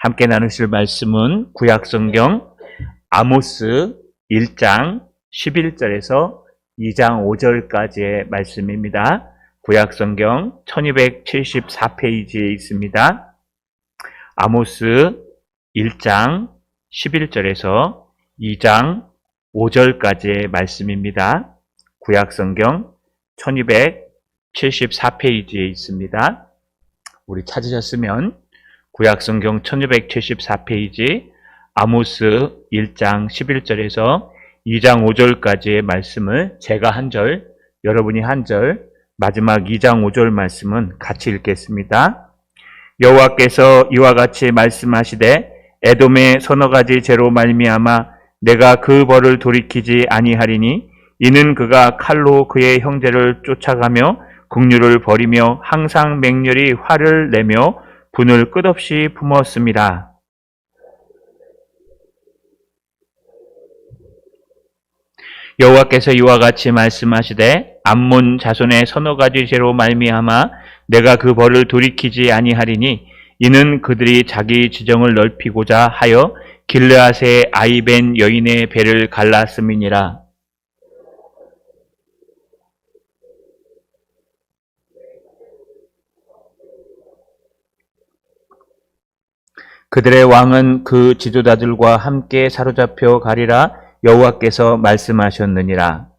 함께 나누실 말씀은 구약성경 아모스 1장 11절에서 2장 5절까지의 말씀입니다. 구약성경 1274페이지에 있습니다. 아모스 1장 11절에서 2장 5절까지의 말씀입니다. 구약성경 1274페이지에 있습니다. 우리 찾으셨으면 구약성경 1274페이지 아모스 1장 11절에서 2장 5절까지의 말씀을 제가 한 절, 여러분이 한 절, 마지막 2장 5절 말씀은 같이 읽겠습니다. 여호와께서 이와 같이 말씀하시되 에돔의 서너 가지 죄로 말미암아 내가 그 벌을 돌이키지 아니하리니 이는 그가 칼로 그의 형제를 쫓아가며 국류를 버리며 항상 맹렬히 화를 내며 분을 끝없이 품었습니다. 여호와께서 이와 같이 말씀하시되 암몬 자손의 서너 가지 죄로 말미암아 내가 그 벌을 돌이키지 아니하리니 이는 그들이 자기 지정을 넓히고자 하여 길르앗의 아이벤 여인의 배를 갈랐음이니라. 그들의 왕은 그 지도자들과 함께 사로잡혀 가리라 여호와께서 말씀하셨느니라.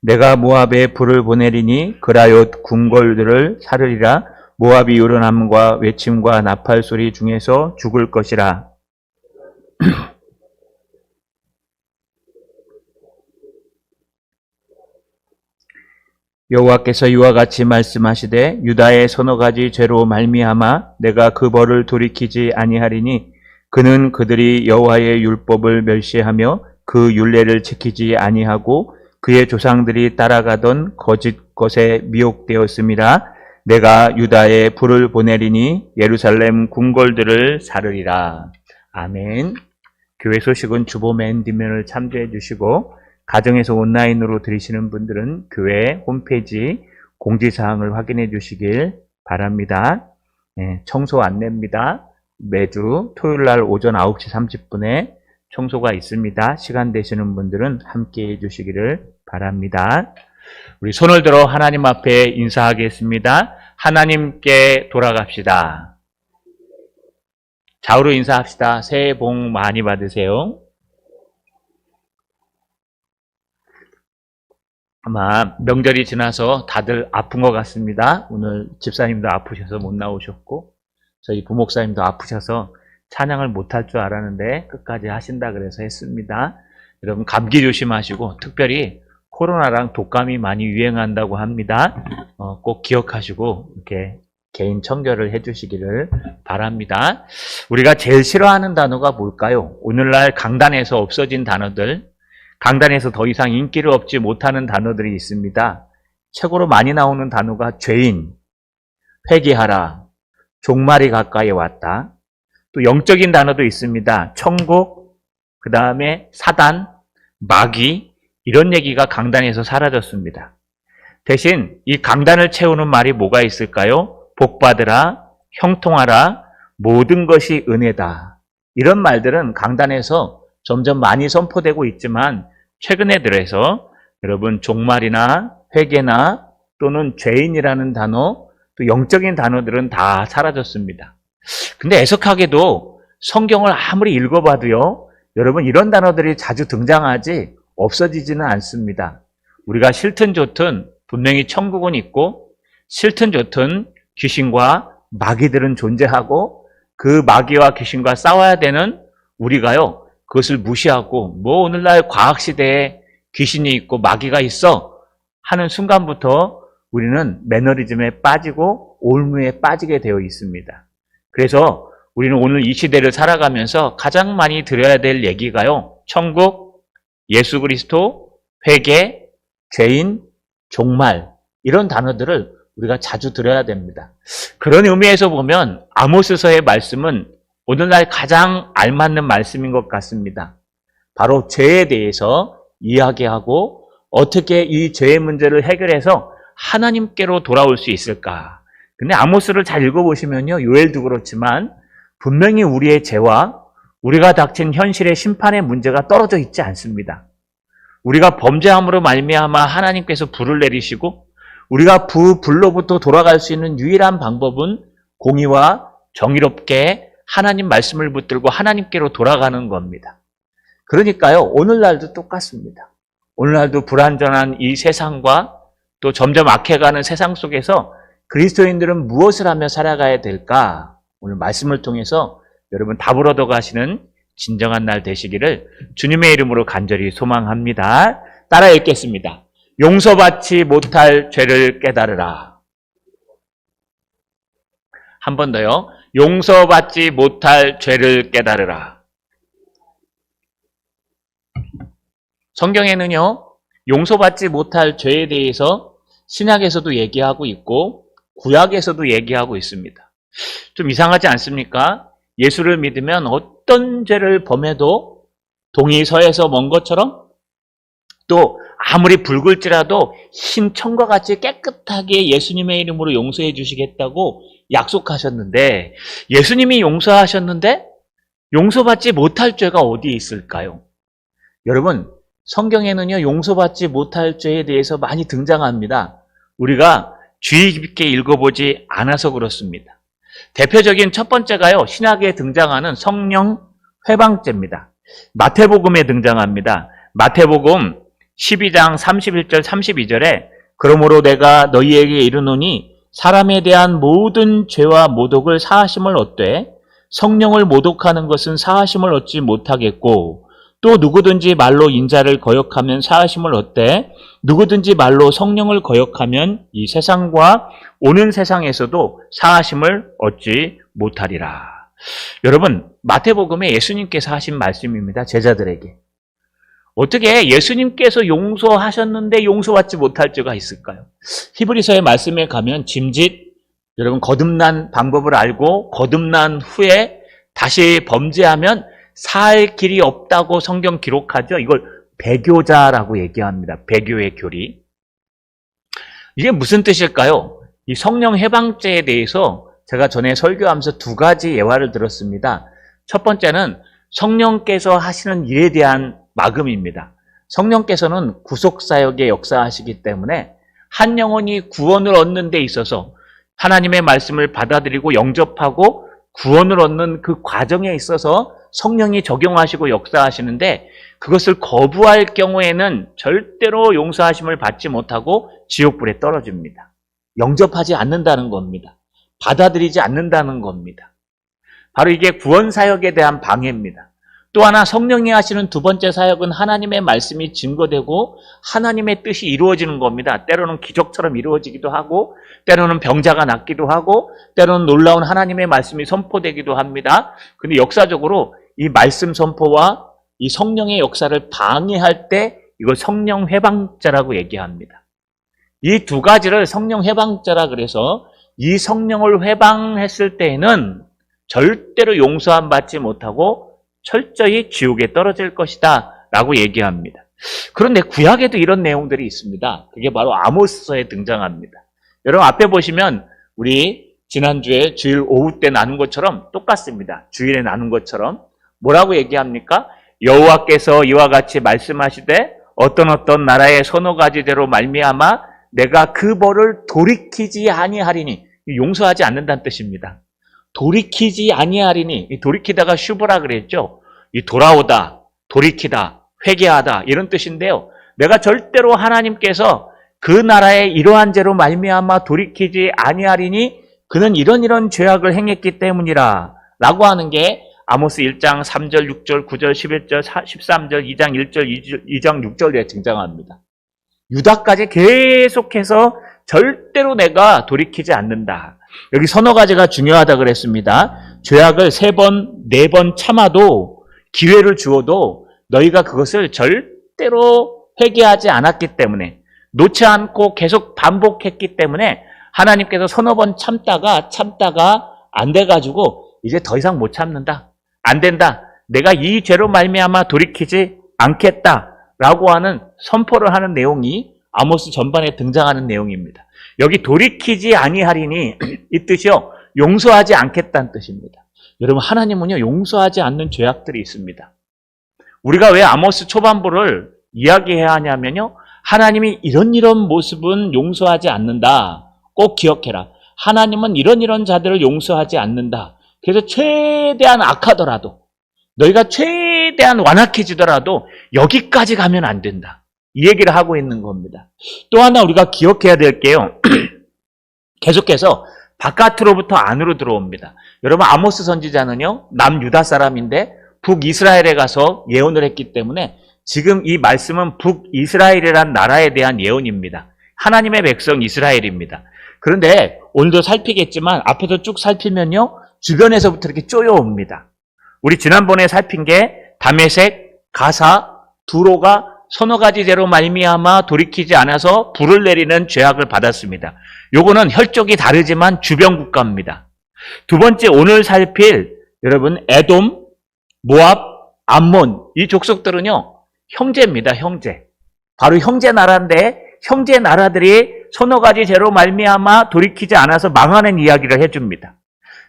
내가 모압에 불을 보내리니 그라얏 궁궐들을 사르리라. 모압이 요란함과 외침과 나팔 소리 중에서 죽을 것이라. 여호와께서 이와 같이 말씀하시되 유다의 서너 가지 죄로 말미암아 내가 그 벌을 돌이키지 아니하리니 그는 그들이 여호와의 율법을 멸시하며 그 율례를 지키지 아니하고 그의 조상들이 따라가던 거짓 것에 미혹되었음이라. 내가 유다에 불을 보내리니 예루살렘 궁궐들을 사르리라. 아멘. 교회 소식은 주보 맨 뒷면을 참조해 주시고 가정에서 온라인으로 들으시는 분들은 교회 홈페이지 공지사항을 확인해 주시길 바랍니다. 청소 안내입니다. 매주 토요일날 오전 9시 30분에 청소가 있습니다. 시간 되시는 분들은 함께 해주시기를 바랍니다. 우리 손을 들어 하나님 앞에 인사하겠습니다. 하나님께 돌아갑시다. 좌우로 인사합시다. 새해 복 많이 받으세요. 아마 명절이 지나서 다들 아픈 것 같습니다. 오늘 집사님도 아프셔서 못 나오셨고 저희 부목사님도 아프셔서 찬양을 못할 줄 알았는데 끝까지 하신다 그래서 했습니다. 여러분 감기 조심하시고 특별히 코로나랑 독감이 많이 유행한다고 합니다. 꼭 기억하시고 이렇게 개인 청결을 해주시기를 바랍니다. 우리가 제일 싫어하는 단어가 뭘까요? 오늘날 강단에서 없어진 단어들, 강단에서 더 이상 인기를 얻지 못하는 단어들이 있습니다. 최고로 많이 나오는 단어가 죄인, 회개하라, 종말이 가까이 왔다. 또 영적인 단어도 있습니다. 천국, 그 다음에 사단, 마귀 이런 얘기가 강단에서 사라졌습니다. 대신 이 강단을 채우는 말이 뭐가 있을까요? 복받으라, 형통하라, 모든 것이 은혜다. 이런 말들은 강단에서 점점 많이 선포되고 있지만 최근에 들어서 여러분 종말이나 회개나 또는 죄인이라는 단어, 또 영적인 단어들은 다 사라졌습니다. 근데 애석하게도 성경을 아무리 읽어봐도요, 여러분 이런 단어들이 자주 등장하지 없어지지는 않습니다. 우리가 싫든 좋든 분명히 천국은 있고 싫든 좋든 귀신과 마귀들은 존재하고 그 마귀와 귀신과 싸워야 되는 우리가요, 그것을 무시하고 뭐 오늘날 과학시대에 귀신이 있고 마귀가 있어 하는 순간부터 우리는 매너리즘에 빠지고 올무에 빠지게 되어 있습니다. 그래서 우리는 오늘 이 시대를 살아가면서 가장 많이 들어야 될 얘기가요, 천국, 예수 그리스도, 회개, 죄인, 종말 이런 단어들을 우리가 자주 들어야 됩니다. 그런 의미에서 보면 아모스서의 말씀은 오늘날 가장 알맞는 말씀인 것 같습니다. 바로 죄에 대해서 이야기하고 어떻게 이 죄의 문제를 해결해서 하나님께로 돌아올 수 있을까. 근데 아모스를 잘 읽어보시면요, 요엘도 그렇지만 분명히 우리의 죄와 우리가 닥친 현실의 심판의 문제가 떨어져 있지 않습니다. 우리가 범죄함으로 말미암아 하나님께서 불을 내리시고 우리가 불로부터 돌아갈 수 있는 유일한 방법은 공의와 정의롭게 하나님 말씀을 붙들고 하나님께로 돌아가는 겁니다. 그러니까요, 오늘날도 똑같습니다. 오늘날도 불완전한 이 세상과 또 점점 악해가는 세상 속에서 그리스도인들은 무엇을 하며 살아가야 될까? 오늘 말씀을 통해서 여러분 답을 얻어가시는 진정한 날 되시기를 주님의 이름으로 간절히 소망합니다. 따라 읽겠습니다. 용서받지 못할 죄를 깨달으라. 한 번 더요. 용서받지 못할 죄를 깨달으라. 성경에는요, 용서받지 못할 죄에 대해서 신약에서도 얘기하고 있고 구약에서도 얘기하고 있습니다. 좀 이상하지 않습니까? 예수를 믿으면 어떤 죄를 범해도 동이 서에서 먼 것처럼 또 아무리 붉을지라도 흰 청과 같이 깨끗하게 예수님의 이름으로 용서해 주시겠다고 약속하셨는데, 예수님이 용서하셨는데 용서받지 못할 죄가 어디 있을까요? 여러분, 성경에는요, 용서받지 못할 죄에 대해서 많이 등장합니다. 우리가 주의 깊게 읽어보지 않아서 그렇습니다. 대표적인 첫 번째가요, 신약에 등장하는 성령 회방죄입니다. 마태복음에 등장합니다. 마태복음 12장 31절 32절에 그러므로 내가 너희에게 이르노니 사람에 대한 모든 죄와 모독을 사하심을 얻되 성령을 모독하는 것은 사하심을 얻지 못하겠고 또 누구든지 말로 인자를 거역하면 사하심을 얻되 누구든지 말로 성령을 거역하면 이 세상과 오는 세상에서도 사하심을 얻지 못하리라. 여러분, 마태복음에 예수님께서 하신 말씀입니다. 제자들에게. 어떻게 예수님께서 용서하셨는데 용서받지 못할 죄가 있을까요? 히브리서의 말씀에 가면 짐짓, 여러분 거듭난 방법을 알고 거듭난 후에 다시 범죄하면 살 길이 없다고 성경 기록하죠. 이걸 배교자라고 얘기합니다. 배교의 교리. 이게 무슨 뜻일까요? 이 성령 해방죄에 대해서 제가 전에 설교하면서 두 가지 예화를 들었습니다. 첫 번째는 성령께서 하시는 일에 대한 막음입니다. 성령께서는 구속사역에 역사하시기 때문에 한 영혼이 구원을 얻는 데 있어서 하나님의 말씀을 받아들이고 영접하고 구원을 얻는 그 과정에 있어서 성령이 적용하시고 역사하시는데 그것을 거부할 경우에는 절대로 용서하심을 받지 못하고 지옥불에 떨어집니다. 영접하지 않는다는 겁니다. 받아들이지 않는다는 겁니다. 바로 이게 구원사역에 대한 방해입니다. 또 하나 성령이 하시는 두 번째 사역은 하나님의 말씀이 증거되고 하나님의 뜻이 이루어지는 겁니다. 때로는 기적처럼 이루어지기도 하고 때로는 병자가 낫기도 하고 때로는 놀라운 하나님의 말씀이 선포되기도 합니다. 근데 역사적으로 이 말씀 선포와 이 성령의 역사를 방해할 때 이걸 성령 회방죄라고 얘기합니다. 이 두 가지를 성령 회방죄라 그래서 이 성령을 회방했을 때에는 절대로 용서함 받지 못하고 철저히 지옥에 떨어질 것이다 라고 얘기합니다. 그런데 구약에도 이런 내용들이 있습니다. 그게 바로 아모스서에 등장합니다. 여러분 앞에 보시면 우리 지난주에 주일 오후 때 나눈 것처럼 똑같습니다. 주일에 나눈 것처럼 뭐라고 얘기합니까? 여호와께서 이와 같이 말씀하시되 어떤 나라의 서너 가지대로 말미암아 내가 그 벌을 돌이키지 아니하리니, 용서하지 않는다는 뜻입니다. 돌이키지 아니하리니, 돌이키다가 슈브라 그랬죠. 이 돌아오다, 돌이키다, 회개하다 이런 뜻인데요. 내가 절대로 하나님께서 그 나라의 이러한 죄로 말미암아 돌이키지 아니하리니 그는 이런 죄악을 행했기 때문이라 라고 하는 게 아모스 1장 3절, 6절, 9절, 11절, 13절, 2장 1절, 2장 6절에 등장합니다. 유다까지 계속해서 절대로 내가 돌이키지 않는다. 여기 서너 가지가 중요하다 그랬습니다. 죄악을 3번, 4번 참아도 기회를 주어도 너희가 그것을 절대로 회개하지 않았기 때문에 놓지 않고 계속 반복했기 때문에 하나님께서 서너 번 참다가 안 돼가지고 이제 더 이상 못 참는다. 안 된다. 내가 이 죄로 말미암아 돌이키지 않겠다라고 하는 선포를 하는 내용이 아모스 전반에 등장하는 내용입니다. 여기 돌이키지 아니하리니 이 뜻이요, 용서하지 않겠다는 뜻입니다. 여러분, 하나님은요, 용서하지 않는 죄악들이 있습니다. 우리가 왜 아모스 초반부를 이야기해야 하냐면요, 하나님이 이런 모습은 용서하지 않는다. 꼭 기억해라. 하나님은 이런 자들을 용서하지 않는다. 그래서 최대한 악하더라도, 너희가 최대한 완악해지더라도 여기까지 가면 안 된다. 이 얘기를 하고 있는 겁니다. 또 하나 우리가 기억해야 될 게요, 계속해서 바깥으로부터 안으로 들어옵니다. 여러분, 아모스 선지자는요, 남유다 사람인데 북이스라엘에 가서 예언을 했기 때문에 지금 이 말씀은 북이스라엘이라는 나라에 대한 예언입니다. 하나님의 백성 이스라엘입니다. 그런데 오늘도 살피겠지만 앞에서 쭉 살피면요, 주변에서부터 이렇게 쪼여옵니다. 우리 지난번에 살핀 게 다메섹, 가사, 두로가 서너 가지 죄로 말미암아 돌이키지 않아서 불을 내리는 죄악을 받았습니다. 요거는 혈족이 다르지만 주변 국가입니다. 두 번째, 오늘 살필 여러분 에돔, 모압, 암몬, 이 족속들은요, 형제입니다. 형제. 바로 형제 나라인데 형제 나라들이 서너 가지 죄로 말미암아 돌이키지 않아서 망하는 이야기를 해줍니다.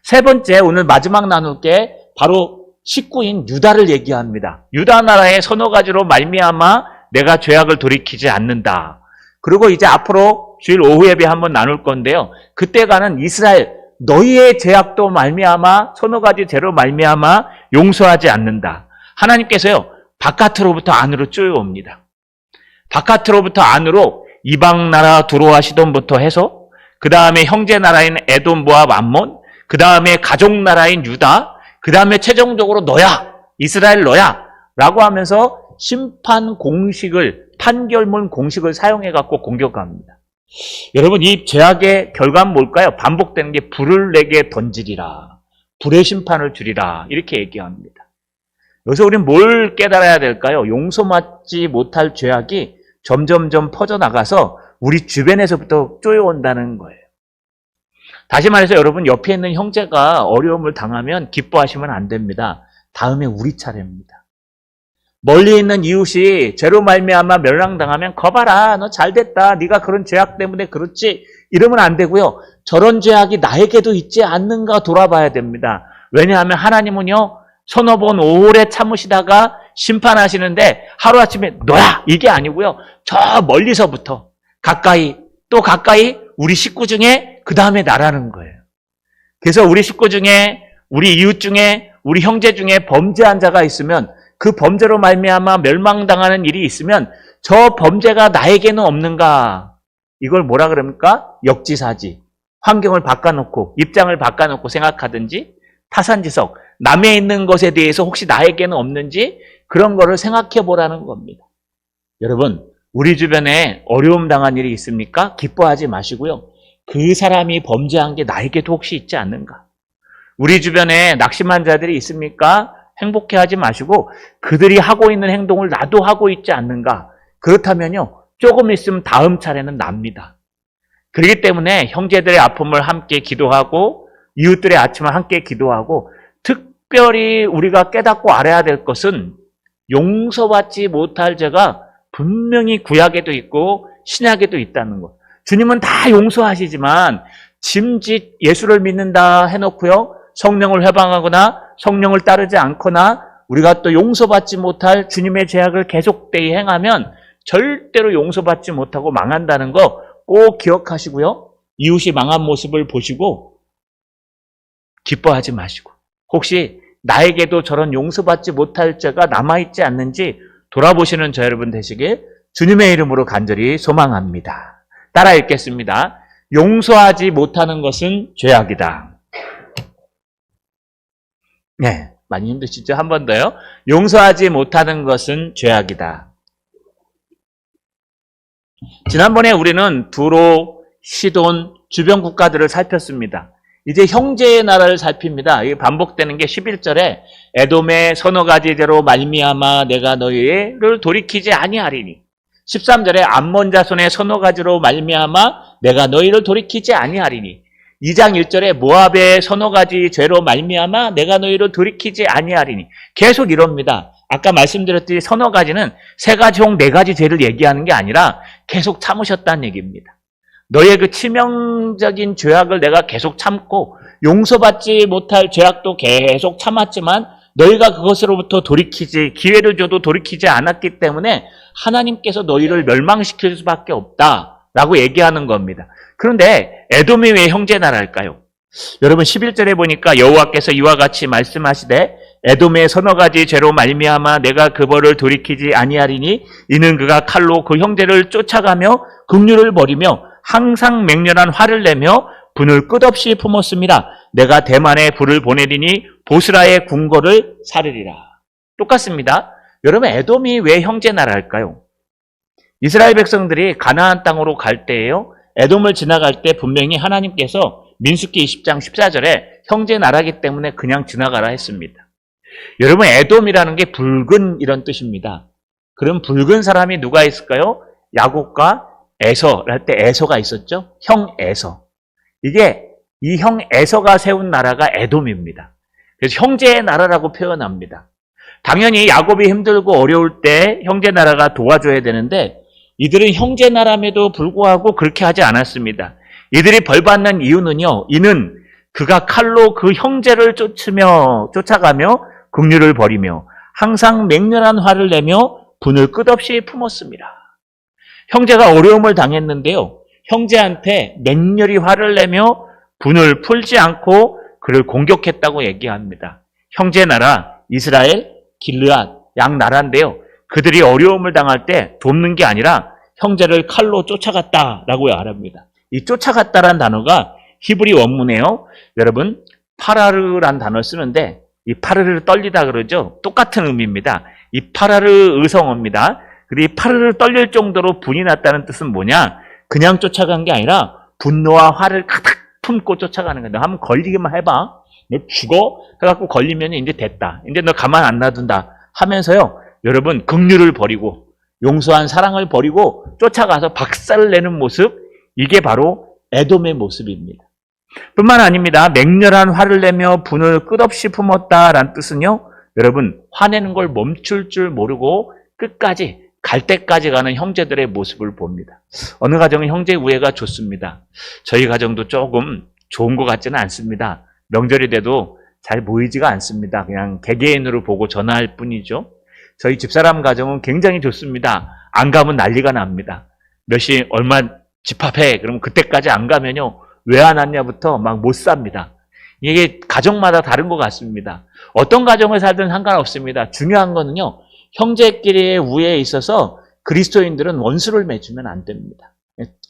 세 번째, 오늘 마지막 나눌 게 바로 식구인 유다를 얘기합니다. 유다 나라의 서너 가지로 말미암아 내가 죄악을 돌이키지 않는다. 그리고 이제 앞으로 주일 오후 예배 한번 나눌 건데요, 그때가는 이스라엘, 너희의 죄악도 말미암아 서너 가지 죄로 말미암아 용서하지 않는다. 하나님께서요, 바깥으로부터 안으로 쪼여옵니다. 바깥으로부터 안으로 이방 나라 두로와 시돈부터 해서 그 다음에 형제 나라인 에돔, 모압, 암몬, 그 다음에 가족 나라인 유다, 그 다음에 최종적으로 너야, 이스라엘 너야 라고 하면서 심판 공식을, 판결문 공식을 사용해갖고 공격합니다. 여러분, 이 죄악의 결과는 뭘까요? 반복되는 게 불을 내게 던지리라, 불의 심판을 주리라, 이렇게 얘기합니다. 여기서 우리는 뭘 깨달아야 될까요? 용서받지 못할 죄악이 점점점 퍼져나가서 우리 주변에서부터 쪼여온다는 거예요. 다시 말해서 여러분, 옆에 있는 형제가 어려움을 당하면 기뻐하시면 안 됩니다. 다음에 우리 차례입니다. 멀리 있는 이웃이 죄로 말미암아 멸망당하면 거봐라, 너 잘됐다, 네가 그런 죄악 때문에 그렇지, 이러면 안 되고요, 저런 죄악이 나에게도 있지 않는가 돌아봐야 됩니다. 왜냐하면 하나님은요, 서너 번 오래 참으시다가 심판하시는데 하루아침에 너야, 이게 아니고요, 저 멀리서부터 가까이, 또 가까이 우리 식구 중에 그 다음에 나라는 거예요. 그래서 우리 식구 중에, 우리 이웃 중에, 우리 형제 중에 범죄한 자가 있으면, 그 범죄로 말미암아 멸망당하는 일이 있으면 저 범죄가 나에게는 없는가? 이걸 뭐라 그럽니까? 역지사지. 환경을 바꿔놓고, 입장을 바꿔놓고 생각하든지, 타산지석, 남에 있는 것에 대해서 혹시 나에게는 없는지 그런 거를 생각해 보라는 겁니다. 여러분, 우리 주변에 어려움 당한 일이 있습니까? 기뻐하지 마시고요, 그 사람이 범죄한 게 나에게도 혹시 있지 않는가? 우리 주변에 낙심한 자들이 있습니까? 행복해하지 마시고 그들이 하고 있는 행동을 나도 하고 있지 않는가? 그렇다면요, 조금 있으면 다음 차례는 납니다. 그렇기 때문에 형제들의 아픔을 함께 기도하고 이웃들의 아침을 함께 기도하고, 특별히 우리가 깨닫고 알아야 될 것은 용서받지 못할 죄가 분명히 구약에도 있고 신약에도 있다는 것. 주님은 다 용서하시지만 짐짓 예수를 믿는다 해놓고요, 성령을 회방하거나 성령을 따르지 않거나 우리가 또 용서받지 못할 주님의 죄악을 계속되이 행하면 절대로 용서받지 못하고 망한다는 거 꼭 기억하시고요, 이웃이 망한 모습을 보시고 기뻐하지 마시고, 혹시 나에게도 저런 용서받지 못할 죄가 남아있지 않는지 돌아보시는 저 여러분 되시길 주님의 이름으로 간절히 소망합니다. 따라 읽겠습니다. 용서하지 못하는 것은 죄악이다. 네, 많이 힘드시죠? 한 번 더요. 용서하지 못하는 것은 죄악이다. 지난번에 우리는 두로, 시돈, 주변 국가들을 살폈습니다. 이제 형제의 나라를 살핍니다. 이게 반복되는 게 11절에 에돔의 서너 가지 죄로 말미암아 내가 너희를 돌이키지 아니하리니, 13절에 암몬 자손의 서너 가지로 말미암아 내가 너희를 돌이키지 아니하리니, 2장 1절에 모압의 서너 가지 죄로 말미암아 내가 너희를 돌이키지 아니하리니, 계속 이럽니다. 아까 말씀드렸듯이 서너 가지는 세 가지 혹 네 가지 죄를 얘기하는 게 아니라 계속 참으셨다는 얘기입니다. 너의 그 치명적인 죄악을 내가 계속 참고 용서받지 못할 죄악도 계속 참았지만 너희가 그것으로부터 기회를 줘도 돌이키지 않았기 때문에 하나님께서 너희를 멸망시킬 수밖에 없다라고 얘기하는 겁니다. 그런데 에돔이 왜 형제 나라일까요? 여러분 11절에 보니까 여호와께서 이와 같이 말씀하시되 에돔의 서너 가지 죄로 말미암아 내가 그 벌을 돌이키지 아니하리니 이는 그가 칼로 그 형제를 쫓아가며 긍휼을 버리며 항상 맹렬한 화를 내며 분을 끝없이 품었습니다. 내가 대만에 불을 보내리니 보스라의 궁궐을 사르리라. 똑같습니다. 여러분 에돔이 왜 형제 나라일까요? 이스라엘 백성들이 가나안 땅으로 갈 때에요. 에돔을 지나갈 때 분명히 하나님께서 민수기 20장 14절에 형제 나라기 때문에 그냥 지나가라 했습니다. 여러분 에돔이라는 게 붉은 이런 뜻입니다. 그럼 붉은 사람이 누가 있을까요? 야곱과 에서를 할 때 에서가 있었죠. 형 에서. 이게 이 형 에서가 세운 나라가 에돔입니다. 그래서 형제의 나라라고 표현합니다. 당연히 야곱이 힘들고 어려울 때 형제 나라가 도와줘야 되는데 이들은 형제 나라임에도 불구하고 그렇게 하지 않았습니다. 이들이 벌받는 이유는요. 이는 그가 칼로 그 형제를 쫓아가며 긍휼을 버리며 항상 맹렬한 화를 내며 분을 끝없이 품었습니다. 형제가 어려움을 당했는데요. 형제한테 맹렬히 화를 내며 분을 풀지 않고 그를 공격했다고 얘기합니다. 형제 나라 이스라엘, 길르앗 양 나라인데요. 그들이 어려움을 당할 때 돕는 게 아니라 형제를 칼로 쫓아갔다라고 말합니다. 이 쫓아갔다란 단어가 히브리 원문이에요. 여러분 파라르란 단어를 쓰는데 이 파르르 떨리다 그러죠. 똑같은 의미입니다. 이 파라르 의성어입니다. 그리고 이 파르르 떨릴 정도로 분이 났다는 뜻은 뭐냐? 그냥 쫓아간 게 아니라 분노와 화를 가득 품고 쫓아가는 거야. 너 한번 걸리기만 해봐. 너 죽어? 해갖고 걸리면 이제 됐다. 이제 너 가만 안 놔둔다 하면서요. 여러분 긍휼을 버리고 용서한 사랑을 버리고 쫓아가서 박살을 내는 모습, 이게 바로 에돔의 모습입니다. 뿐만 아닙니다. 맹렬한 화를 내며 분을 끝없이 품었다라는 뜻은요. 여러분 화내는 걸 멈출 줄 모르고 끝까지 갈 때까지 가는 형제들의 모습을 봅니다. 어느 가정은 형제 우애가 좋습니다. 저희 가정도 조금 좋은 것 같지는 않습니다. 명절이 돼도 잘 모이지가 않습니다. 그냥 개개인으로 보고 전화할 뿐이죠. 저희 집사람 가정은 굉장히 좋습니다. 안 가면 난리가 납니다. 몇 시 얼마 집합해. 그럼 그때까지 안 가면요. 왜 안 왔냐부터 막 못 삽니다. 이게 가정마다 다른 것 같습니다. 어떤 가정을 살든 상관없습니다. 중요한 거는요. 형제끼리의 우애에 있어서 그리스도인들은 원수를 맺으면 안 됩니다.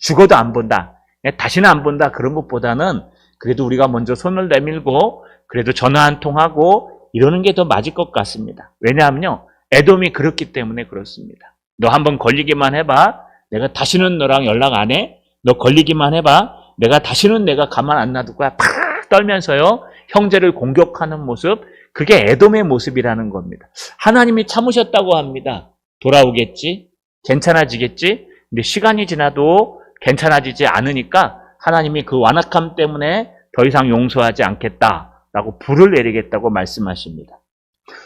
죽어도 안 본다. 다시는 안 본다. 그런 것보다는 그래도 우리가 먼저 손을 내밀고 그래도 전화 한 통 하고 이러는 게 더 맞을 것 같습니다. 왜냐하면요. 에돔이 그렇기 때문에 그렇습니다. 너 한번 걸리기만 해봐. 내가 다시는 너랑 연락 안 해. 너 걸리기만 해봐. 내가 다시는 내가 가만 안 놔둘 거야. 팍 떨면서요. 형제를 공격하는 모습. 그게 에돔의 모습이라는 겁니다. 하나님이 참으셨다고 합니다. 돌아오겠지? 괜찮아지겠지? 근데 시간이 지나도 괜찮아지지 않으니까 하나님이 그 완악함 때문에 더 이상 용서하지 않겠다라고 불을 내리겠다고 말씀하십니다.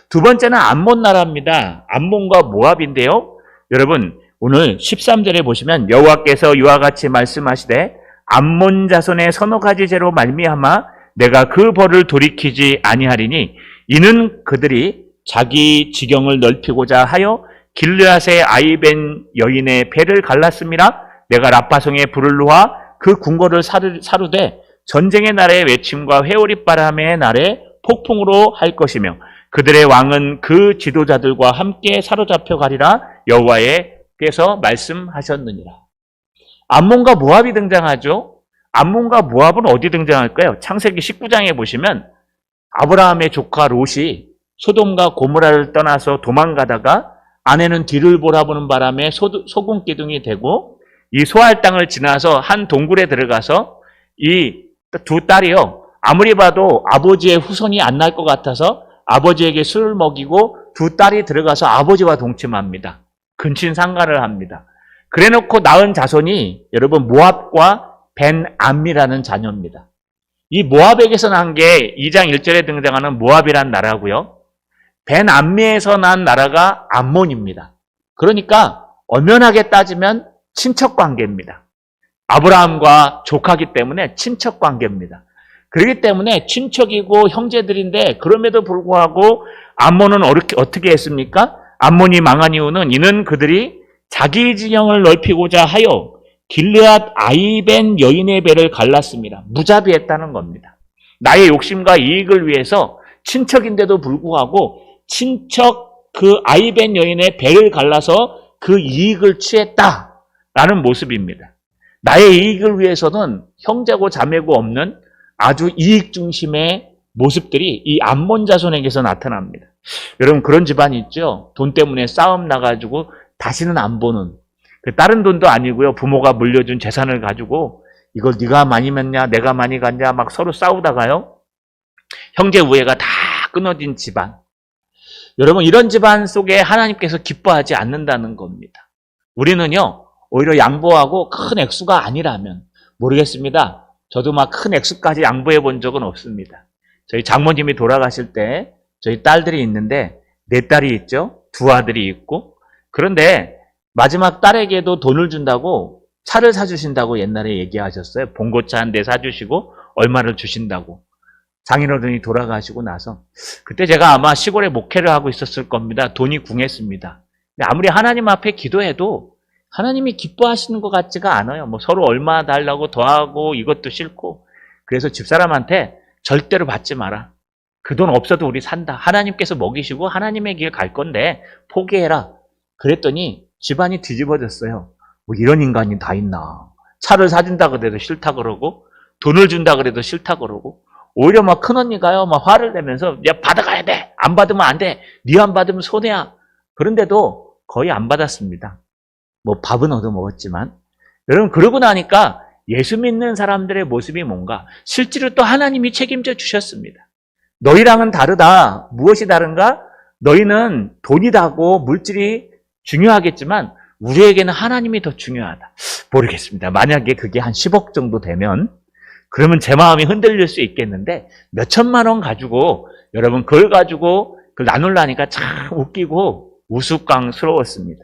두 번째는 암몬 나라입니다. 암몬과 모압인데요. 여러분 오늘 13절에 보시면 여호와께서 이와 같이 말씀하시되 암몬 자손의 서너 가지 죄로 말미암아 내가 그 벌을 돌이키지 아니하리니 이는 그들이 자기 지경을 넓히고자 하여 길르앗의 아이벤 여인의 배를 갈랐습니다. 내가 라파성에 불을 놓아 그 궁궐을 사르되 전쟁의 날의 외침과 회오리바람의 날에 폭풍으로 할 것이며 그들의 왕은 그 지도자들과 함께 사로잡혀 가리라 여호와께서 말씀하셨느니라. 암몬과 모압이 등장하죠. 암몬과 모압은 어디 등장할까요? 창세기 19장에 보시면 아브라함의 조카 롯이 소돔과 고모라를 떠나서 도망가다가 아내는 뒤를 돌아보는 바람에 소금 기둥이 되고 이 소알 땅을 지나서 한 동굴에 들어가서 이 두 딸이요. 아무리 봐도 아버지의 후손이 안 날 것 같아서 아버지에게 술을 먹이고 두 딸이 들어가서 아버지와 동침합니다. 근친상간을 합니다. 그래놓고 낳은 자손이 여러분 모압과 벤암이라는 자녀입니다. 이 모압에게서 난 게 2장 1절에 등장하는 모압이란 나라고요. 벤 암미에서 난 나라가 암몬입니다. 그러니까 엄연하게 따지면 친척 관계입니다. 아브라함과 조카기 때문에 친척 관계입니다. 그렇기 때문에 친척이고 형제들인데 그럼에도 불구하고 암몬은 어떻게 했습니까? 암몬이 망한 이유는 이는 그들이 자기 진영을 넓히고자 하여 길르앗 아이벤 여인의 배를 갈랐습니다. 무자비했다는 겁니다. 나의 욕심과 이익을 위해서 친척인데도 불구하고 친척 그 아이벤 여인의 배를 갈라서 그 이익을 취했다라는 모습입니다. 나의 이익을 위해서는 형제고 자매고 없는 아주 이익 중심의 모습들이 이 암몬 자손에게서 나타납니다. 여러분 그런 집안이 있죠? 돈 때문에 싸움 나가지고 다시는 안 보는, 다른 돈도 아니고요. 부모가 물려준 재산을 가지고 이걸 네가 많이 맺냐 내가 많이 갔냐 막 서로 싸우다가요. 형제 우애가 다 끊어진 집안. 여러분 이런 집안 속에 하나님께서 기뻐하지 않는다는 겁니다. 우리는요. 오히려 양보하고 큰 액수가 아니라면 모르겠습니다. 저도 막 큰 액수까지 양보해 본 적은 없습니다. 저희 장모님이 돌아가실 때 저희 딸들이 있는데 4딸이 있죠. 2 아들이 있고 그런데 마지막 딸에게도 돈을 준다고 차를 사주신다고 옛날에 얘기하셨어요. 봉고차 한 대 사주시고 얼마를 주신다고. 장인어른이 돌아가시고 나서 그때 제가 아마 시골에 목회를 하고 있었을 겁니다. 돈이 궁했습니다. 근데 아무리 하나님 앞에 기도해도 하나님이 기뻐하시는 것 같지가 않아요. 뭐 서로 얼마 달라고 더하고 이것도 싫고. 그래서 집사람한테 절대로 받지 마라. 그 돈 없어도 우리 산다. 하나님께서 먹이시고 하나님의 길 갈 건데 포기해라. 그랬더니 집안이 뒤집어졌어요. 뭐 이런 인간이 다 있나. 차를 사준다 그래도 싫다 그러고 돈을 준다 그래도 싫다 그러고 오히려 막 큰언니가요 막 화를 내면서 야 받아가야 돼. 안 받으면 안 돼. 네 안 받으면 손해야. 그런데도 거의 안 받았습니다. 뭐 밥은 얻어먹었지만 여러분 그러고 나니까 예수 믿는 사람들의 모습이 뭔가 실제로 또 하나님이 책임져 주셨습니다. 너희랑은 다르다. 무엇이 다른가? 너희는 돈이 다고 물질이 중요하겠지만 우리에게는 하나님이 더 중요하다. 모르겠습니다. 만약에 그게 한 10억 정도 되면 그러면 제 마음이 흔들릴 수 있겠는데 몇 천만 원 가지고 여러분 그걸 가지고 그걸 나누려니까 참 웃기고 우스꽝스러웠습니다.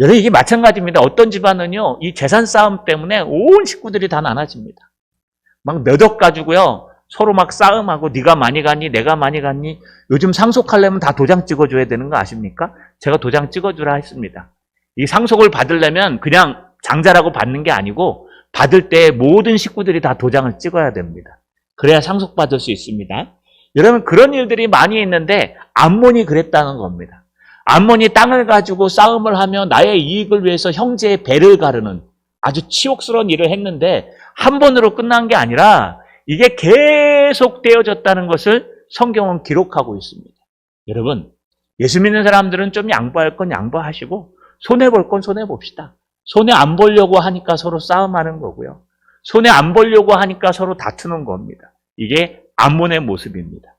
여러분 이게 마찬가지입니다. 어떤 집안은요 이 재산 싸움 때문에 온 식구들이 다 나눠집니다. 막 몇 억 가지고요 서로 막 싸움하고 네가 많이 갔니 내가 많이 갔니. 요즘 상속하려면 다 도장 찍어줘야 되는 거 아십니까? 제가 도장 찍어주라 했습니다. 이 상속을 받으려면 그냥 장자라고 받는 게 아니고 받을 때 모든 식구들이 다 도장을 찍어야 됩니다. 그래야 상속받을 수 있습니다. 여러분 그런 일들이 많이 있는데 암몬이 그랬다는 겁니다. 암몬이 땅을 가지고 싸움을 하며 나의 이익을 위해서 형제의 배를 가르는 아주 치욕스러운 일을 했는데 한 번으로 끝난 게 아니라 이게 계속 되어졌다는 것을 성경은 기록하고 있습니다. 여러분 예수 믿는 사람들은 좀 양보할 건 양보하시고 손해볼 건 손해봅시다. 손해 안 보려고 하니까 서로 싸움하는 거고요. 손해 안 보려고 하니까 서로 다투는 겁니다. 이게 암몬의 모습입니다.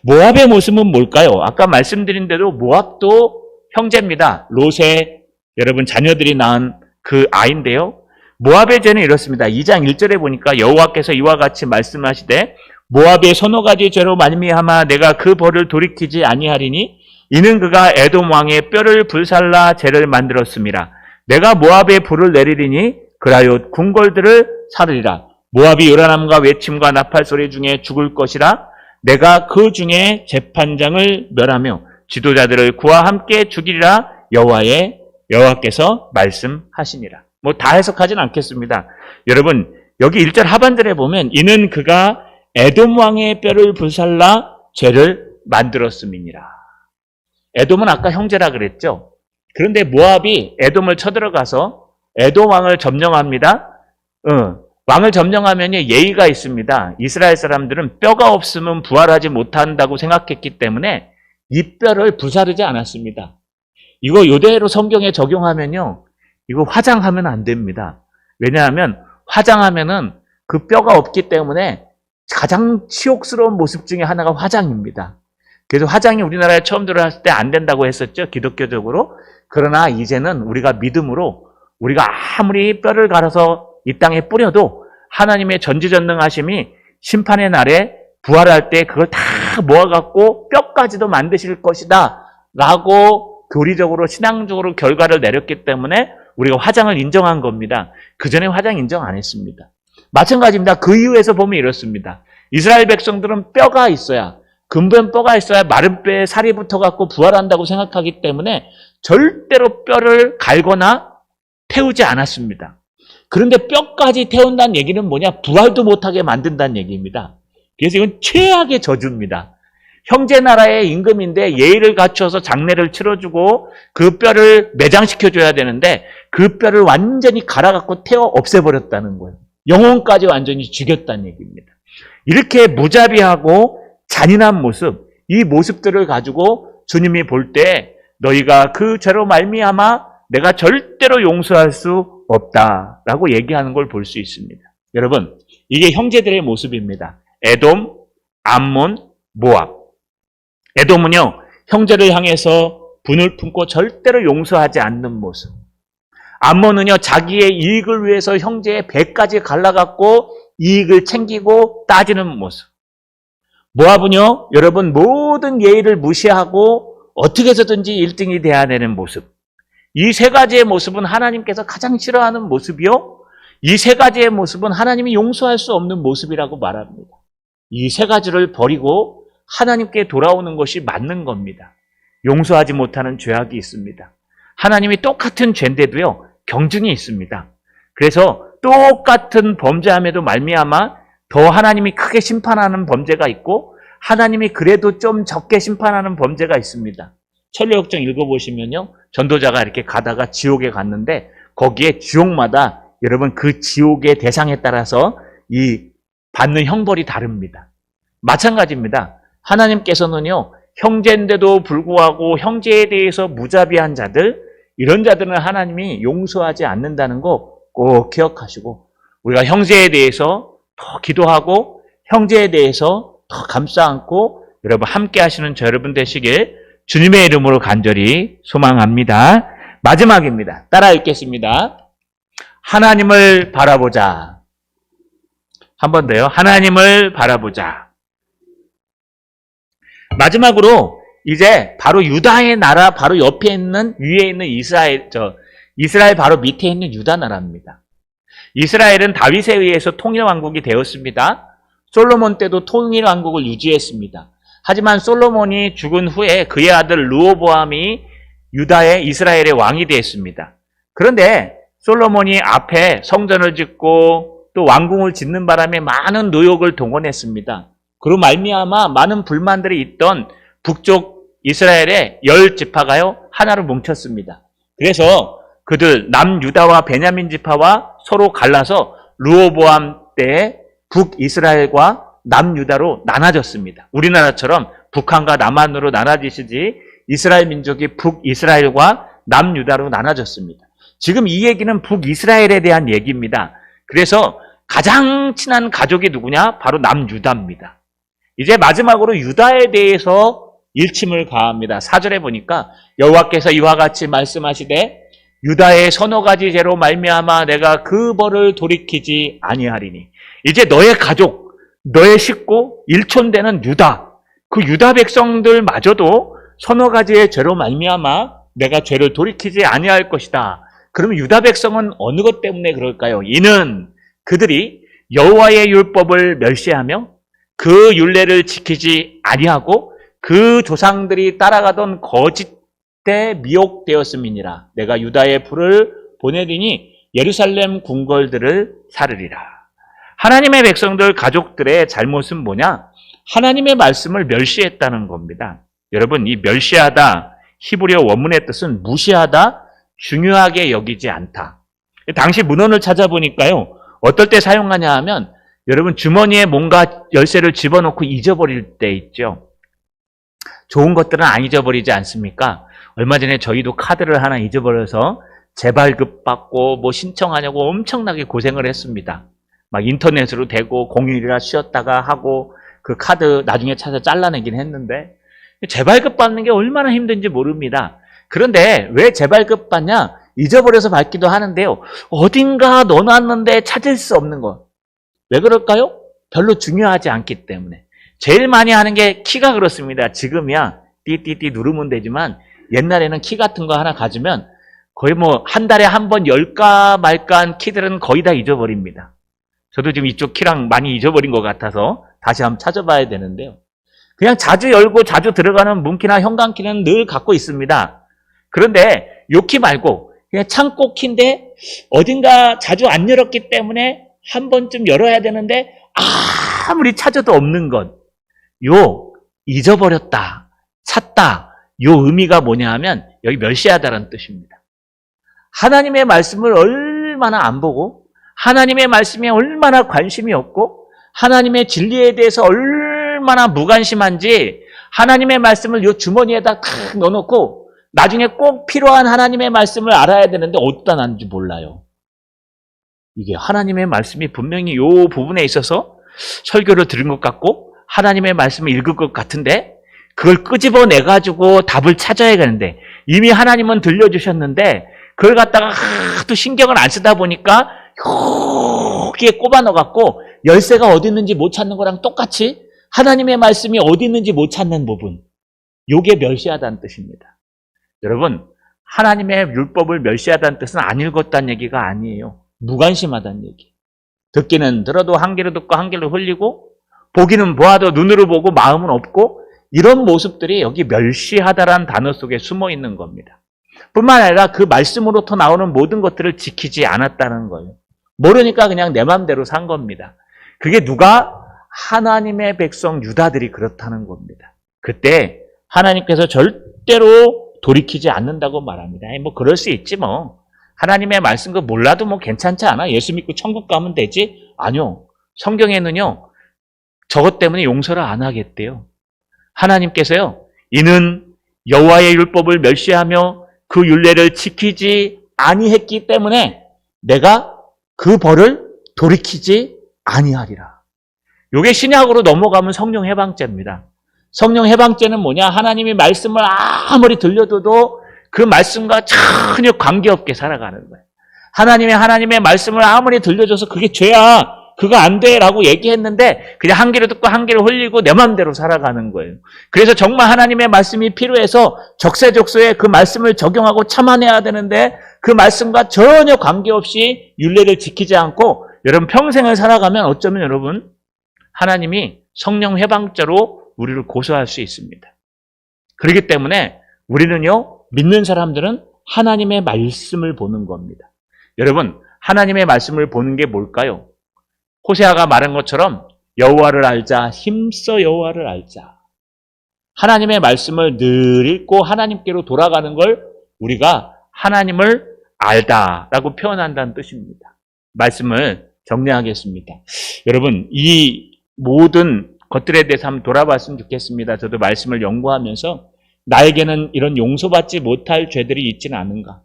모압의 모습은 뭘까요? 아까 말씀드린 대로 모압도 형제입니다. 롯의 여러분 자녀들이 낳은 그 아이인데요. 모압의 죄는 이렇습니다. 2장 1절에 보니까 여호와께서 이와 같이 말씀하시되 모압의 서너 가지 죄로 말미암아 내가 그 벌을 돌이키지 아니하리니 이는 그가 에돔 왕의 뼈를 불살라 죄를 만들었음이라. 내가 모압에 불을 내리리니 그라요 궁궐들을 사르리라. 모압이 요란함과 외침과 나팔 소리 중에 죽을 것이라. 내가 그 중에 재판장을 멸하며 지도자들을 그와 함께 죽이리라. 여호와께서 말씀하시니라. 뭐 다 해석하진 않겠습니다. 여러분 여기 1절 하반절에 보면 이는 그가 에돔 왕의 뼈를 불살라 죄를 만들었음이니라. 에돔은 아까 형제라 그랬죠. 그런데 모압이 에돔을 쳐들어가서 에돔 왕을 점령합니다. 왕을 점령하면 예의가 있습니다. 이스라엘 사람들은 뼈가 없으면 부활하지 못한다고 생각했기 때문에 이 뼈를 부사르지 않았습니다. 이거 이대로 성경에 적용하면요. 이거 화장하면 안 됩니다. 왜냐하면 화장하면은 그 뼈가 없기 때문에 가장 치욕스러운 모습 중에 하나가 화장입니다. 그래서 화장이 우리나라에 처음 들어왔을 때 안 된다고 했었죠. 기독교적으로. 그러나 이제는 우리가 믿음으로 우리가 아무리 뼈를 갈아서 이 땅에 뿌려도 하나님의 전지전능하심이 심판의 날에 부활할 때 그걸 다 모아갖고 뼈까지도 만드실 것이다 라고 교리적으로 신앙적으로 결과를 내렸기 때문에 우리가 화장을 인정한 겁니다. 그전에 화장 인정 안 했습니다. 마찬가지입니다. 그 이유에서 보면 이렇습니다. 이스라엘 백성들은 뼈가 있어야, 근본 뼈가 있어야 마른 뼈에 살이 붙어갖고 부활한다고 생각하기 때문에 절대로 뼈를 갈거나 태우지 않았습니다. 그런데 뼈까지 태운다는 얘기는 뭐냐? 부활도 못하게 만든다는 얘기입니다. 그래서 이건 최악의 저주입니다. 형제 나라의 임금인데 예의를 갖춰서 장례를 치러주고 그 뼈를 매장시켜줘야 되는데 그 뼈를 완전히 갈아갖고 태워 없애버렸다는 거예요. 영혼까지 완전히 죽였다는 얘기입니다. 이렇게 무자비하고 잔인한 모습, 이 모습들을 가지고 주님이 볼 때 너희가 그 죄로 말미암아 내가 절대로 용서할 수 없다라고 얘기하는 걸 볼 수 있습니다. 여러분, 이게 형제들의 모습입니다. 에돔, 암몬, 모압. 에돔은요, 형제를 향해서 분을 품고 절대로 용서하지 않는 모습. 암몬은요, 자기의 이익을 위해서 형제의 배까지 갈라갖고 이익을 챙기고 따지는 모습. 모압은요, 여러분 모든 예의를 무시하고 어떻게 해서든지 1등이 돼야 되는 모습. 이 세 가지의 모습은 하나님께서 가장 싫어하는 모습이요. 이 세 가지의 모습은 하나님이 용서할 수 없는 모습이라고 말합니다. 이 세 가지를 버리고 하나님께 돌아오는 것이 맞는 겁니다. 용서하지 못하는 죄악이 있습니다. 하나님이 똑같은 죄인데도요, 경중이 있습니다. 그래서 똑같은 범죄함에도 말미암아 더 하나님이 크게 심판하는 범죄가 있고 하나님이 그래도 좀 적게 심판하는 범죄가 있습니다. 천류역정 읽어보시면요, 전도자가 이렇게 가다가 지옥에 갔는데 거기에 지옥마다 여러분 그 지옥의 대상에 따라서 이 받는 형벌이 다릅니다. 마찬가지입니다. 하나님께서는요, 형제인데도 불구하고 형제에 대해서 무자비한 자들, 이런 자들은 하나님이 용서하지 않는다는 거 꼭 기억하시고 우리가 형제에 대해서 더 기도하고 형제에 대해서 더 감싸 안고 여러분 함께 하시는 저 여러분 되시길 주님의 이름으로 간절히 소망합니다. 마지막입니다. 따라 읽겠습니다. 하나님을 바라보자. 한 번 더요. 하나님을 바라보자. 마지막으로 이제 바로 유다의 나라 바로 옆에 있는 위에 있는 이스라엘 바로 밑에 있는 유다 나라입니다. 이스라엘은 다윗에 의해서 통일왕국이 되었습니다. 솔로몬 때도 통일왕국을 유지했습니다. 하지만 솔로몬이 죽은 후에 그의 아들 르호보암이 유다의 이스라엘의 왕이 되었습니다. 그런데 솔로몬이 앞에 성전을 짓고 또 왕궁을 짓는 바람에 많은 노역을 동원했습니다. 그로 말미암아 많은 불만들이 있던 북쪽 이스라엘의 10지파가요 하나로 뭉쳤습니다. 그래서 그들 남유다와 베냐민 지파와 서로 갈라서 르호보암 때에 북이스라엘과 남유다로 나눠졌습니다. 우리나라처럼 북한과 남한으로 나눠지시지 이스라엘 민족이 북이스라엘과 남유다로 나눠졌습니다. 지금 이 얘기는 북이스라엘에 대한 얘기입니다. 그래서 가장 친한 가족이 누구냐? 바로 남유다입니다. 이제 마지막으로 유다에 대해서 일침을 가합니다. 4절에 보니까 여호와께서 이와 같이 말씀하시되 유다의 서너 가지 죄로 말미암아 내가 그 벌을 돌이키지 아니하리니. 이제 너의 가족, 너의 식구, 일촌되는 유다, 그 유다 백성들마저도 서너 가지의 죄로 말미암아 내가 죄를 돌이키지 아니할 것이다. 그러면 유다 백성은 어느 것 때문에 그럴까요? 이는 그들이 여호와의 율법을 멸시하며 그 율례를 지키지 아니하고 그 조상들이 따라가던 거짓에 미혹되었음이니라. 내가 유다의 불을 보내리니 예루살렘 궁궐들을 사르리라. 하나님의 백성들 가족들의 잘못은 뭐냐? 하나님의 말씀을 멸시했다는 겁니다. 여러분, 이 멸시하다 히브리어 원문의 뜻은 무시하다, 중요하게 여기지 않다. 당시 문헌을 찾아보니까요, 어떨 때 사용하냐 하면 여러분 주머니에 뭔가 열쇠를 집어넣고 잊어버릴 때 있죠. 좋은 것들은 안 잊어버리지 않습니까? 얼마 전에 저희도 카드를 하나 잊어버려서 재발급 받고 뭐 신청하냐고 엄청나게 고생을 했습니다. 막 인터넷으로 대고 공휴일이라 쉬었다가 하고 그 카드 나중에 찾아 잘라내긴 했는데 재발급 받는 게 얼마나 힘든지 모릅니다. 그런데 왜 재발급 받냐? 잊어버려서 받기도 하는데요. 어딘가 넣어놨는데 찾을 수 없는 것. 왜 그럴까요? 별로 중요하지 않기 때문에. 제일 많이 하는 게 키가 그렇습니다. 지금이야 띠띠띠 누르면 되지만 옛날에는 키 같은 거 하나 가지면 거의 뭐 한 달에 한 번 열까 말까 한 키들은 거의 다 잊어버립니다. 저도 지금 이쪽 키랑 많이 잊어버린 것 같아서 다시 한번 찾아봐야 되는데요. 그냥 자주 열고 자주 들어가는 문키나 현관키는 늘 갖고 있습니다. 그런데 요 키 말고 그냥 창고 키인데 어딘가 자주 안 열었기 때문에 한 번쯤 열어야 되는데 아무리 찾아도 없는 것. 요 잊어버렸다, 찾다. 요 의미가 뭐냐 하면 여기 멸시하다라는 뜻입니다. 하나님의 말씀을 얼마나 안 보고 하나님의 말씀에 얼마나 관심이 없고 하나님의 진리에 대해서 얼마나 무관심한지 하나님의 말씀을 요 주머니에다 탁 넣어놓고 나중에 꼭 필요한 하나님의 말씀을 알아야 되는데 어디다 놨는지 몰라요. 이게 하나님의 말씀이 분명히 요 부분에 있어서 설교를 들은 것 같고 하나님의 말씀을 읽을 것 같은데 그걸 끄집어내가지고 답을 찾아야 되는데 이미 하나님은 들려주셨는데 그걸 갖다가 하도 신경을 안 쓰다 보니까 여기에 꼽아 넣어갖고 열쇠가 어디 있는지 못 찾는 거랑 똑같이 하나님의 말씀이 어디 있는지 못 찾는 부분, 요게 멸시하다는 뜻입니다. 여러분, 하나님의 율법을 멸시하다는 뜻은 안 읽었다는 얘기가 아니에요. 무관심하다는 얘기. 듣기는 들어도 한 귀로 듣고 한 귀로 흘리고 보기는 보아도 눈으로 보고 마음은 없고 이런 모습들이 여기 멸시하다라는 단어 속에 숨어 있는 겁니다. 뿐만 아니라 그 말씀으로부터 나오는 모든 것들을 지키지 않았다는 거예요. 모르니까 그냥 내 마음대로 산 겁니다. 그게 누가? 하나님의 백성 유다들이 그렇다는 겁니다. 그때 하나님께서 절대로 돌이키지 않는다고 말합니다. 뭐 그럴 수 있지 뭐. 하나님의 말씀 그 몰라도 뭐 괜찮지 않아? 예수 믿고 천국 가면 되지? 아니요. 성경에는요. 저것 때문에 용서를 안 하겠대요. 하나님께서요. 이는 여호와의 율법을 멸시하며 그 율례를 지키지 아니했기 때문에 내가 그 벌을 돌이키지 아니하리라. 이게 신약으로 넘어가면 성령 해방죄입니다. 성령 해방죄는 뭐냐? 하나님이 말씀을 아무리 들려줘도 그 말씀과 전혀 관계없게 살아가는 거예요. 하나님의 말씀을 아무리 들려줘서 그게 죄야. 그거 안 돼 라고 얘기했는데 그냥 한 귀로 듣고 한 귀로 흘리고 내 마음대로 살아가는 거예요. 그래서 정말 하나님의 말씀이 필요해서 적세적소에 그 말씀을 적용하고 참아내야 되는데 그 말씀과 전혀 관계없이 율례를 지키지 않고 여러분 평생을 살아가면 어쩌면 여러분 하나님이 성령 해방죄로 우리를 고소할 수 있습니다. 그렇기 때문에 우리는요 믿는 사람들은 하나님의 말씀을 보는 겁니다. 여러분 하나님의 말씀을 보는 게 뭘까요? 호세아가 말한 것처럼 여호와를 알자, 힘써 여호와를 알자. 하나님의 말씀을 늘 읽고 하나님께로 돌아가는 걸 우리가 하나님을 알다라고 표현한다는 뜻입니다. 말씀을 정리하겠습니다. 여러분 이 모든 것들에 대해서 한번 돌아봤으면 좋겠습니다. 저도 말씀을 연구하면서 나에게는 이런 용서받지 못할 죄들이 있지는 않은가?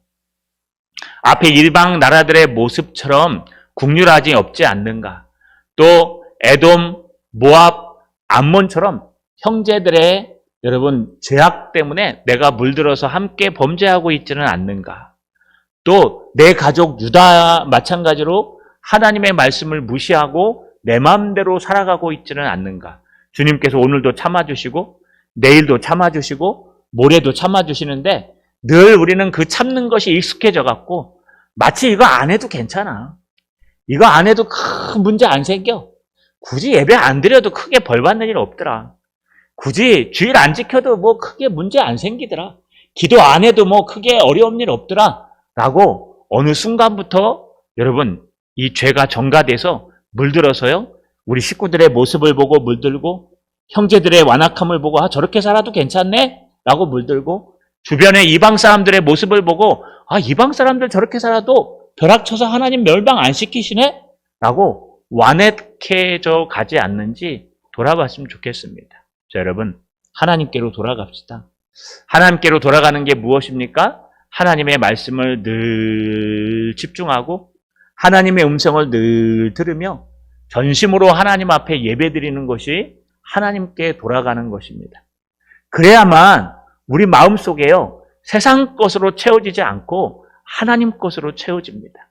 앞에 일방 나라들의 모습처럼 국률하지 없지 않는가? 또 에돔, 모압, 암몬처럼 형제들의 여러분 죄악 때문에 내가 물들어서 함께 범죄하고 있지는 않는가? 또 내 가족 유다 마찬가지로 하나님의 말씀을 무시하고 내 마음대로 살아가고 있지는 않는가? 주님께서 오늘도 참아주시고 내일도 참아주시고 모레도 참아주시는데 늘 우리는 그 참는 것이 익숙해져 갖고 마치 이거 안 해도 괜찮아. 이거 안 해도 큰 문제 안 생겨. 굳이 예배 안 드려도 크게 벌 받는 일 없더라. 굳이 주일 안 지켜도 뭐 크게 문제 안 생기더라. 기도 안 해도 뭐 크게 어려운 일 없더라. 라고 어느 순간부터 여러분 이 죄가 전가돼서 물들어서요. 우리 식구들의 모습을 보고 물들고 형제들의 완악함을 보고 저렇게 살아도 괜찮네? 라고 물들고 주변의 이방 사람들의 모습을 보고 이방 사람들 저렇게 살아도 벼락쳐서 하나님 멸망 안 시키시네? 라고 완악해져 가지 않는지 돌아봤으면 좋겠습니다. 자, 여러분 하나님께로 돌아갑시다. 하나님께로 돌아가는 게 무엇입니까? 하나님의 말씀을 늘 집중하고 하나님의 음성을 늘 들으며 전심으로 하나님 앞에 예배드리는 것이 하나님께 돌아가는 것입니다. 그래야만 우리 마음속에요 세상 것으로 채워지지 않고 하나님 것으로 채워집니다.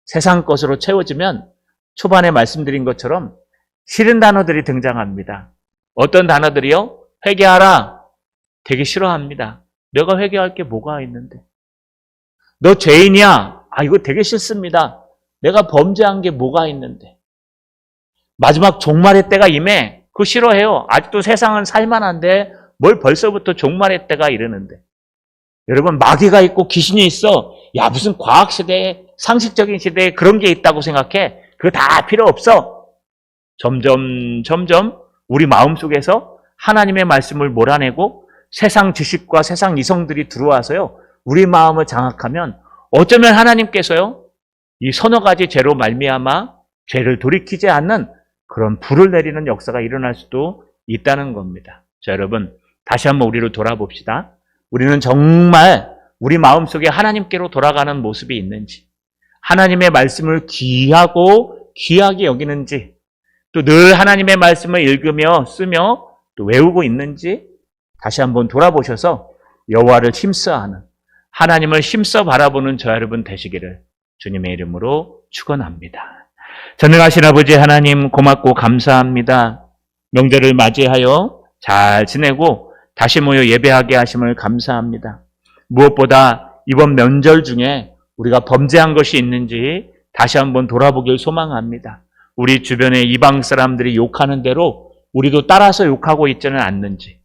세상 것으로 채워지면 초반에 말씀드린 것처럼 싫은 단어들이 등장합니다. 어떤 단어들이요? 회개하라. 되게 싫어합니다. 내가 회개할 게 뭐가 있는데? 너 죄인이야. 아, 이거 되게 싫습니다. 내가 범죄한 게 뭐가 있는데? 마지막 종말의 때가 임해. 그거 싫어해요. 아직도 세상은 살만한데 뭘 벌써부터 종말의 때가 이르는데. 여러분, 마귀가 있고 귀신이 있어. 야, 무슨 과학시대에, 상식적인 시대에 그런 게 있다고 생각해? 그거 다 필요 없어. 점점 우리 마음속에서 하나님의 말씀을 몰아내고 세상 지식과 세상 이성들이 들어와서요, 우리 마음을 장악하면 어쩌면 하나님께서요, 이 서너 가지 죄로 말미암아 죄를 돌이키지 않는 그런 불을 내리는 역사가 일어날 수도 있다는 겁니다. 자, 여러분, 다시 한번 우리를 돌아봅시다. 우리는 정말 우리 마음속에 하나님께로 돌아가는 모습이 있는지, 하나님의 말씀을 귀하게 여기는지, 또 늘 하나님의 말씀을 읽으며 쓰며 또 외우고 있는지 다시 한번 돌아보셔서 여호와를 힘써하는, 하나님을 힘써 바라보는 저 여러분 되시기를 주님의 이름으로 축원합니다. 전능하신 아버지 하나님, 고맙고 감사합니다. 명절을 맞이하여 잘 지내고 다시 모여 예배하게 하심을 감사합니다. 무엇보다 이번 명절 중에 우리가 범죄한 것이 있는지 다시 한번 돌아보길 소망합니다. 우리 주변의 이방 사람들이 욕하는 대로 우리도 따라서 욕하고 있지는 않는지,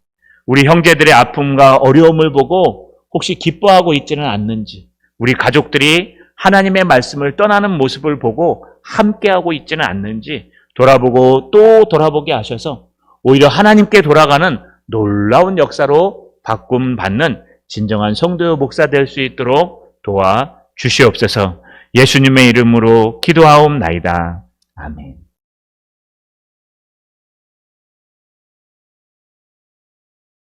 우리 형제들의 아픔과 어려움을 보고 혹시 기뻐하고 있지는 않는지, 우리 가족들이 하나님의 말씀을 떠나는 모습을 보고 함께하고 있지는 않는지 돌아보고 또 돌아보게 하셔서 오히려 하나님께 돌아가는 놀라운 역사로 바꿈받는 진정한 성도의 목사 될 수 있도록 도와 주시옵소서. 예수님의 이름으로 기도하옵나이다. 아멘.